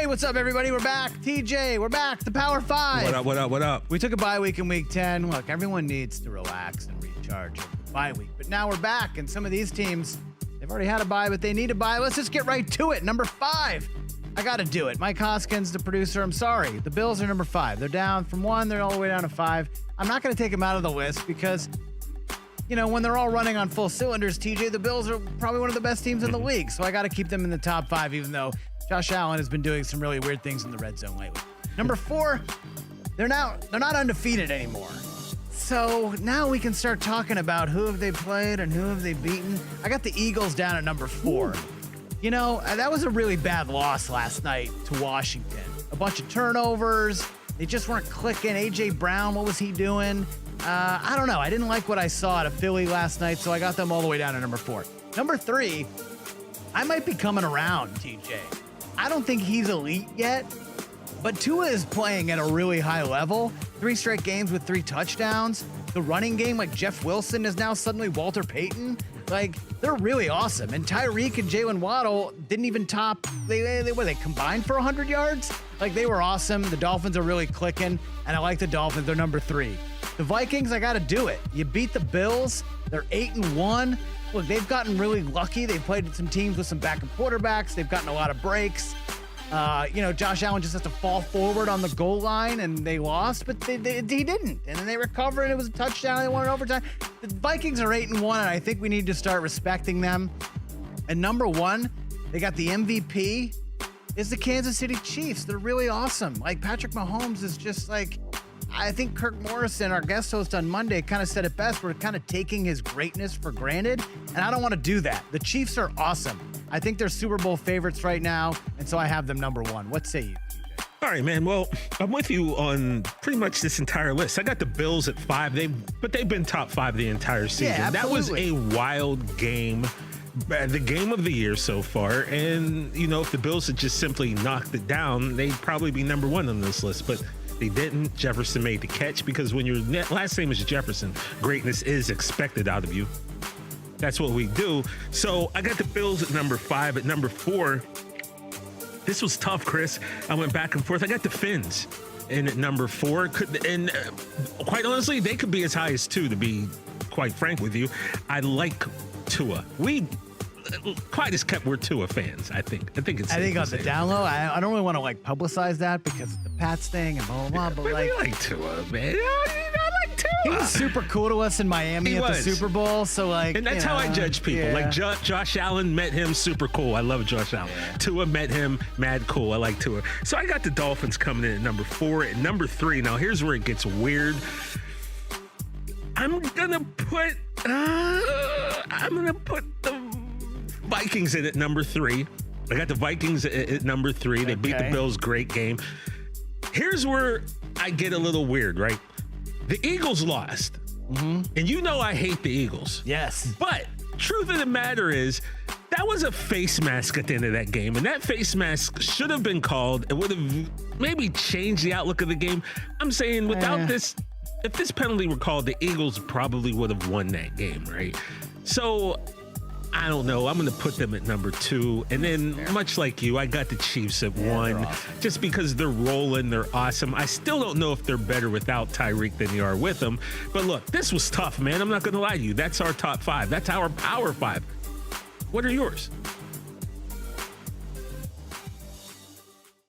what's up, everybody? We're back. TJ, we're back. The Power 5. What up, what up, what up? We took a bye week in week 10. Look, everyone needs to relax and recharge over the bye week. But now we're back, and some of these teams, they've already had a bye, but they need a bye. Let's just get right to it. Number 5. I got to do it. Mike Hoskins, the producer, I'm sorry. The Bills are number 5. They're down from 1. They're all the way down to 5. I'm not going to take them out of the list because, you know, when they're all running on full cylinders, TJ, the Bills are probably one of the best teams in the league. So I got to keep them in the top 5, even though Josh Allen has been doing some really weird things in the red zone lately. Number 4, they're not undefeated anymore. So now we can start talking about who have they played and who have they beaten. I got the Eagles down at number 4. You know, that was a really bad loss last night to Washington. A bunch of turnovers. They just weren't clicking. A.J. Brown, what was he doing? I don't know. I didn't like what I saw at Philly last night, so I got them all the way down to number 4. Number 3, I might be coming around, TJ. I don't think he's elite yet, but Tua is playing at a really high level. 3 straight games with 3 touchdowns. The running game, like Jeff Wilson, is now suddenly Walter Payton. Like, they're really awesome. And Tyreek and Jalen Waddle didn't even top, they combined for 100 yards? Like, they were awesome. The Dolphins are really clicking, and I like the Dolphins. They're number 3. The Vikings, I got to do it. You beat the Bills. They're 8-1. Look, they've gotten really lucky. They've played some teams with some backup quarterbacks. They've gotten a lot of breaks. You know, Josh Allen just has to fall forward on the goal line, and they lost, but he didn't. And then they recovered, and it was a touchdown. They won in overtime. The Vikings are 8-1, and I think we need to start respecting them. And number 1, they got the MVP, is the Kansas City Chiefs. They're really awesome. Like, Patrick Mahomes is just like, I think Kirk Morrison, our guest host on Monday, kind of said it best. We're kind of taking his greatness for granted, and I don't want to do that. The Chiefs are awesome. I think they're Super Bowl favorites right now, and so I have them number 1. What say you, TJ? All right, man. Well, I'm with you on pretty much this entire list. I got the Bills at 5. But they've been top 5 the entire season. Yeah, that was a wild game. The game of the year so far. And, you know, if the Bills had just simply knocked it down, they'd probably be number 1 on this list. But they didn't. Jefferson made the catch because when your last name is Jefferson, greatness is expected out of you. That's what we do. So I got the Bills at number 5. At number 4, this was tough, Chris. I went back and forth. I got the Fins in at number 4. Quite honestly, they could be as high as 2, to be quite frank with you. I like Tua. Quite as kept, we're Tua fans, I think. I think on the down low, I don't really want to like publicize that because of the Pats thing and blah, blah, blah. But I like Tua, man. I like Tua. He was super cool to us in Miami at the Super Bowl. So, like, and that's how I judge people. Yeah. Like Josh Allen met him, super cool. I love Josh Allen. Yeah. Tua met him, mad cool. I like Tua. So I got the Dolphins coming in at number 4. At number 3, now here's where it gets weird. I'm gonna put the Vikings in at number 3. I got the Vikings at number 3. They beat the Bills. Great game. Here's where I get a little weird, right? The Eagles lost. Mm-hmm. And you know I hate the Eagles. Yes. But truth of the matter is, that was a face mask at the end of that game. And that face mask should have been called. It would have maybe changed the outlook of the game. I'm saying without this, if this penalty were called, the Eagles probably would have won that game, right? So I don't know. I'm going to put them at number 2. And then, much like you, I got the Chiefs at 1. Awesome. Just because they're rolling, they're awesome. I still don't know if they're better without Tyreek than they are with him. But look, this was tough, man. I'm not going to lie to you. That's our top 5. That's our Power 5. What are yours?